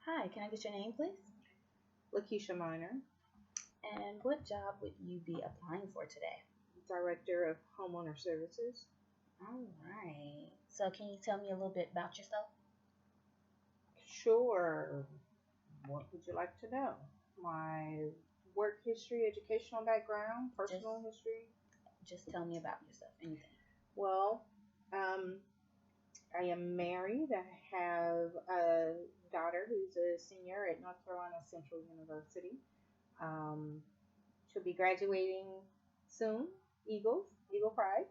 Hi, can I get your name, please? Lakeisha Miner, And what job would you be applying for today? Director of Homeowner Services. All right. So, can you tell me a little bit about yourself? Sure. What would you like to know? My work history, educational background, Just, personal history. just tell me about yourself. Anything. Well, um, I am married. I have a daughter who's a senior at North Carolina Central University. Um, she'll be graduating soon. Eagles, Eagle Pride.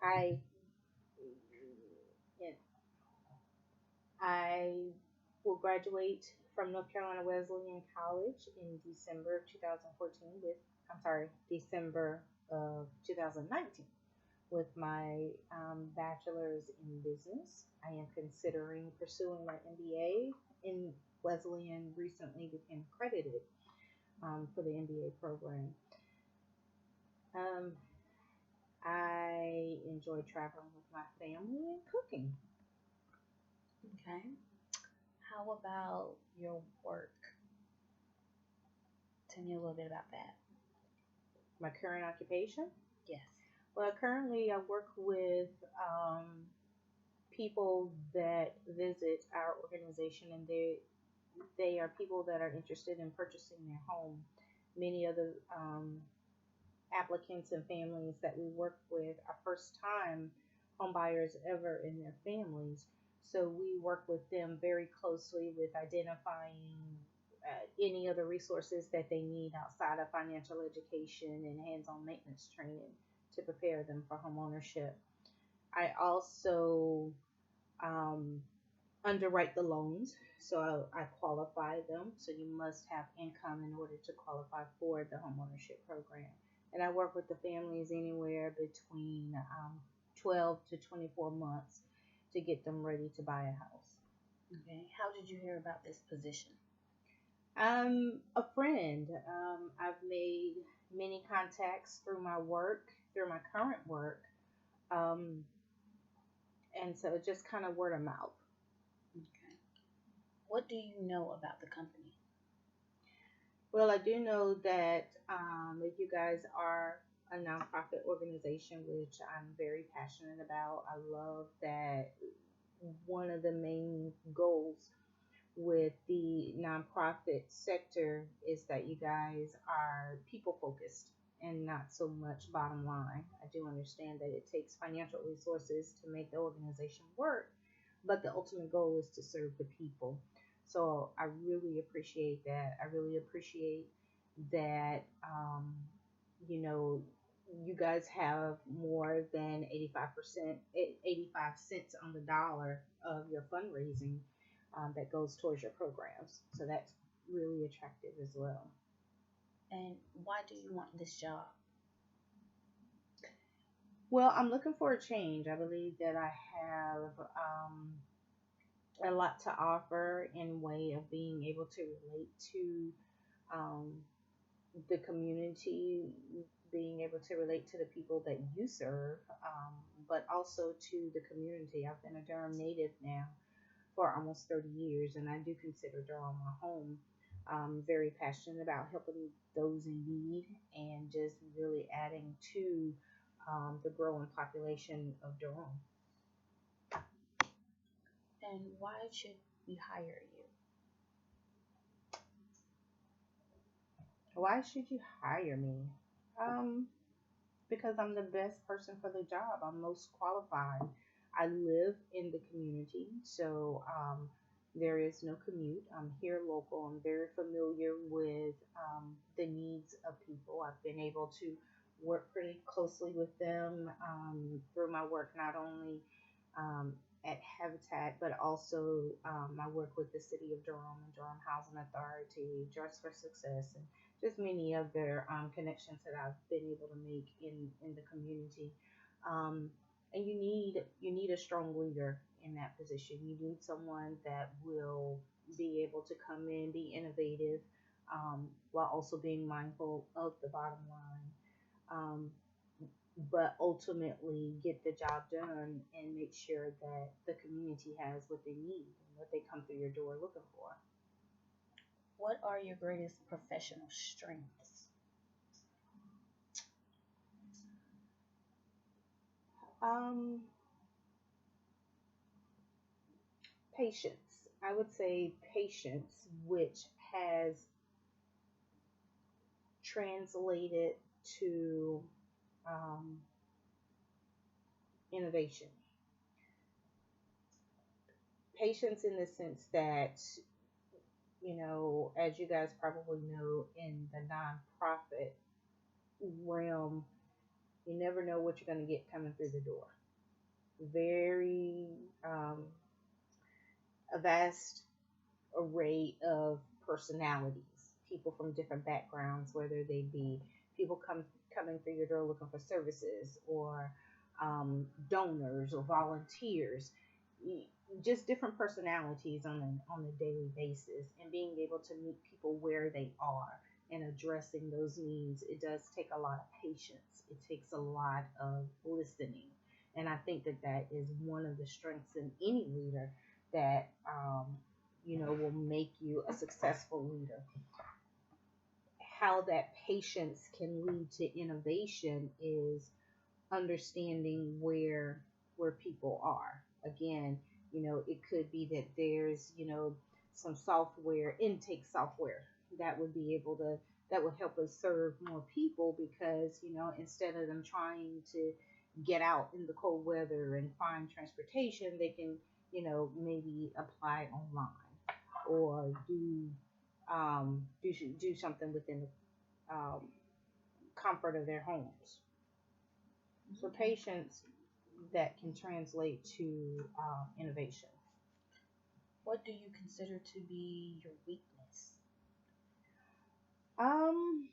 I I will graduate from North Carolina Wesleyan College in December of 2014 with, I'm sorry, December of 2019 with my bachelor's in business. I am considering pursuing my MBA in Wesleyan recently became accredited for the MBA program. Um, I enjoy traveling with my family and cooking. Okay. How about your work? Tell me a little bit about that. My current occupation? Yes. Well, currently I work with people that visit our organization, and they are people that are interested in purchasing their home. Many of the applicants and families that we work with are first time home buyers ever in their families. So we work with them very closely with identifying any other resources that they need outside of financial education and hands-on maintenance training to prepare them for home ownership. I also um, underwrite the loans, so I qualify them. So you must have income in order to qualify for the homeownership program. And I work with the families anywhere between 12 to 24 months to get them ready to buy a house. Okay. How did you hear about this position? A friend. I've made many contacts through my work, through my current work, um, and so just kind of word of mouth. Okay. What do you know about the company? Well, I do know that you guys are a nonprofit organization, which I'm very passionate about. I love that one of the main goals with the nonprofit sector is that you guys are people focused and not so much bottom line. I do understand that it takes financial resources to make the organization work, but the ultimate goal is to serve the people. So I really appreciate that. I really appreciate that, you know, you guys have more than 85%, 85 cents on the dollar of your fundraising that goes towards your programs. So that's really attractive as well. And why do you want this job? Well, I'm looking for a change. I believe that I have a lot to offer in way of being able to relate to um, the community, being able to relate to the people that you serve, but also to the community. I've been a Durham native now for almost 30 years, and I do consider Durham my home. I'm very passionate about helping those in need and just really adding to the growing population of Durham. And why should we hire you? Why should you hire me? Um, because I'm the best person for the job. I'm most qualified. I live in the community, so there is no commute. I'm here local. I'm very familiar with the needs of people. I've been able to work pretty closely with them through my work, not only um, at Habitat, but also my work with the City of Durham and Durham Housing Authority, Dress for Success, and just many other connections that I've been able to make in the community. Um, and you need a strong leader in that position. You need someone that will be able to come in, be innovative, while also being mindful of the bottom line. Um, but ultimately get the job done and make sure that the community has what they need. what they come through your door looking for. What are your greatest professional strengths? Um, Patience. I would say patience, which has translated to um, innovation. Patience in the sense that, as you guys probably know, in the nonprofit realm, you never know what you're going to get coming through the door. Very a vast array of personalities, people from different backgrounds, whether they be people coming through your door looking for services, or donors or volunteers, just different personalities on a daily basis, and being able to meet people where they are and addressing those needs. It does take a lot of patience. It takes a lot of listening, and I think that that is one of the strengths in any leader that will make you a successful leader. How that patience can lead to innovation is understanding where people are. Again, it could be that there's, some software, intake software that would be able to that would help us serve more people, because, instead of them trying to get out in the cold weather and find transportation, they can, maybe apply online, or do something within the comfort of their homes. So patience that can translate to innovation. What do you consider to be your weakness? Um,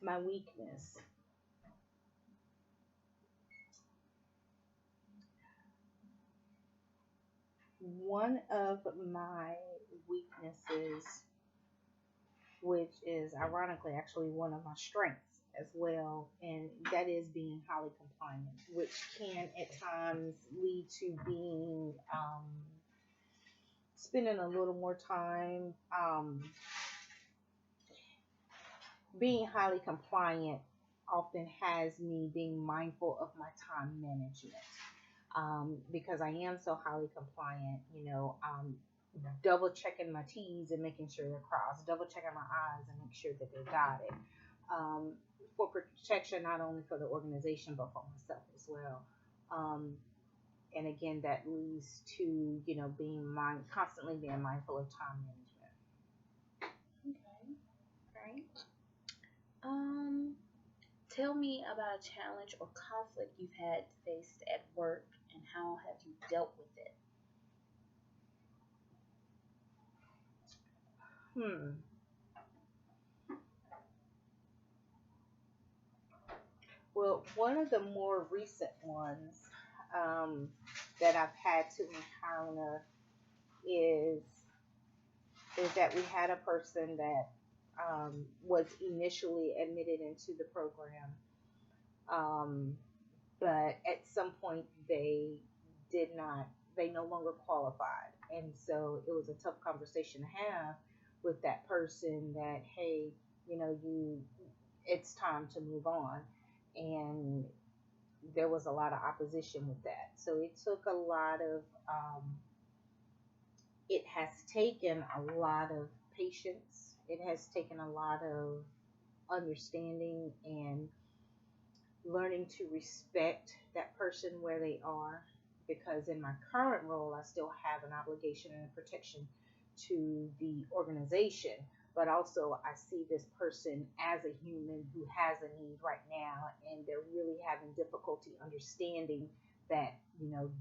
my weakness. One of my weaknesses, which is ironically actually one of my strengths as well, and that is being highly compliant, which can at times lead to being spending a little more time being highly compliant often has me being mindful of my time management, because I am so highly compliant. Double checking my T's and making sure they're crossed, double checking my I's and make sure that they're dotted, um, for protection not only for the organization but for myself as well. Um, and again, that leads to constantly being mindful of time management. Okay. Right. Um, Tell me about a challenge or conflict you've had faced at work, and how have you dealt with it? Hmm. Well, one of the more recent ones um, that I've had to encounter is is that we had a person that was initially admitted into the program, um, but at some point did not, they no longer qualified. And so it was a tough conversation to have with that person that, hey, you it's time to move on. And there was a lot of opposition with that. So it took a lot of, it has taken a lot of patience. It has taken a lot of understanding and learning to respect that person where they are, because in my current role I still have an obligation and a protection to the organization, but also I see this person as a human who has a need right now, and they're really having difficulty understanding that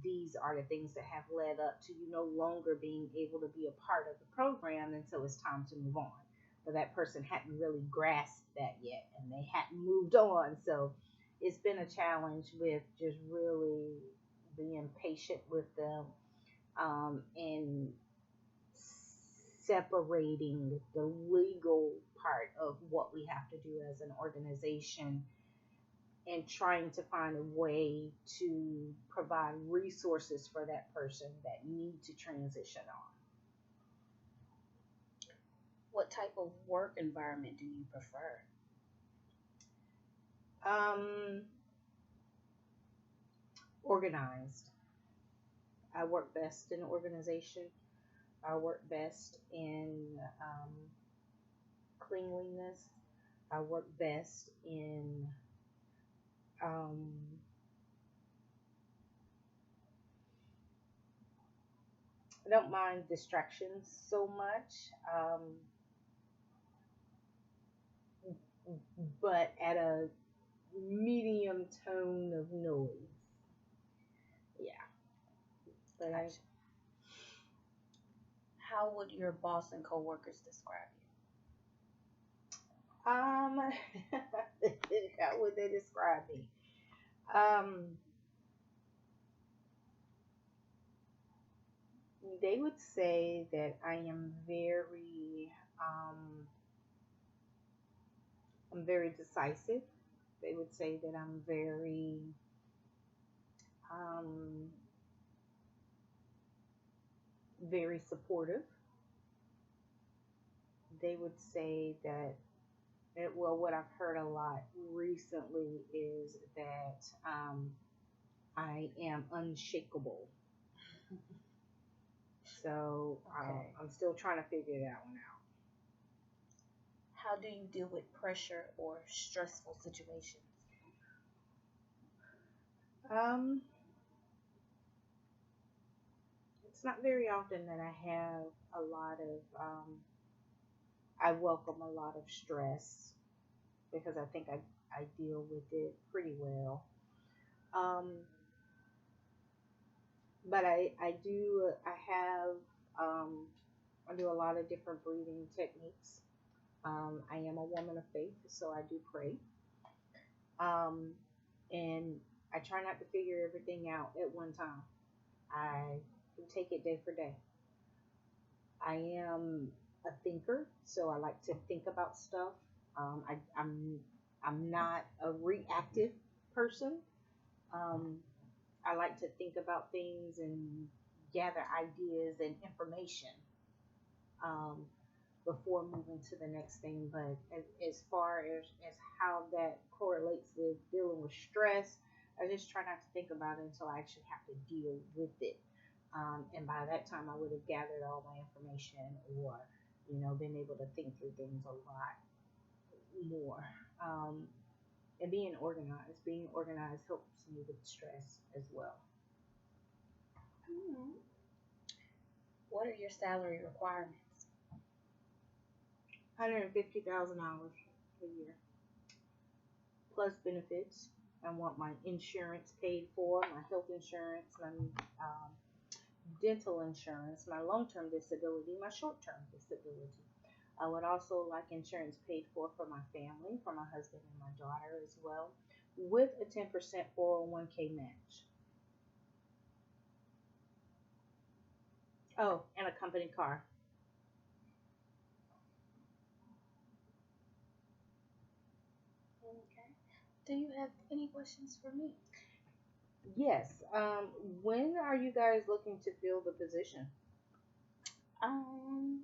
these are the things that have led up to you no longer being able to be a part of the program, and so it's time to move on. But that person hadn't really grasped that yet, and they hadn't moved on. So it's been a challenge with just really being patient with them, and separating the legal part of what we have to do as an organization and trying to find a way to provide resources for that person that need to transition What type of work environment do you prefer? on. Organized. I work best in organization. I work best in cleanliness. I work best in um, I don't mind distractions so much, but at a medium tone of noise. Yeah, but Gotcha. How would your boss and coworkers describe um, how would they describe me? Um, they would say that I'm very decisive. They would say that I'm um, very supportive. They would say that, well, what I've heard a lot recently is that I am unshakable. So you? Okay. I'm still trying to figure that one How do you deal with pressure or stressful situations? out. It's not very often that I have a lot of, I welcome a lot of stress because I deal with it pretty well. Um, but um, I do a lot of different breathing techniques. I am a woman of faith, so I do pray. Um, and I try not to figure everything out at one time. I can take it day for day. I am a thinker, so I like to think about stuff. Um, I, I'm I'm not a reactive person. Um, I like to think about things and gather ideas and information um, before moving to the next thing. But as far as how that correlates with dealing with stress, I just try not to think about it until I actually have to deal with it. And by that time, I would have gathered all my information or, been able to think through things a lot more. Um, and being organized helps me with stress as well. Hmm. What are your salary requirements? $150,000 a year plus benefits. I want my insurance paid for, my health insurance, my dental insurance, my long term disability, my short term disability. I would also like insurance paid for my family, for my husband and my daughter as well, with a 10% 401k match. Oh, and a company car. Okay. Do you have any questions for me? Yes. When are you guys looking to fill the position? Um,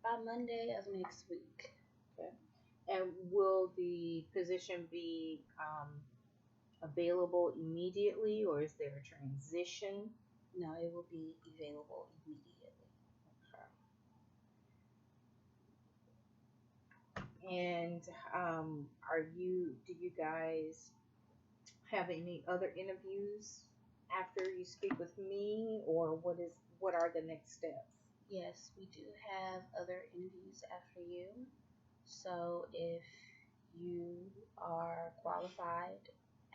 by Monday of next week. Okay. And will the position be available immediately, or is there a transition? No, it will be available immediately. And do you guys have any other interviews after you speak with me, or what are the next steps? Yes, we do have other interviews after you. So if you are qualified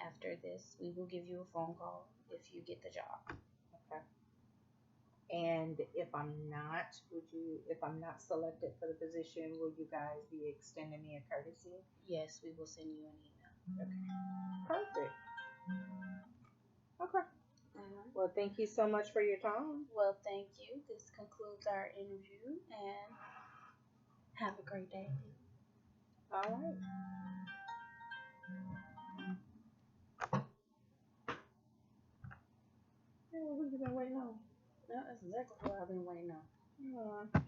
after this, we will give you a phone call if you get the job. Okay. And if I'm not selected for the position, will you guys be extending me a courtesy? Yes, we will send you an email. Okay. Perfect. Okay. Mhm. Well, thank you so much for your time. Well, thank you. This concludes our interview and have a great day. All right. What have you been waiting on? No, that's exactly what I've been waiting on. Uh,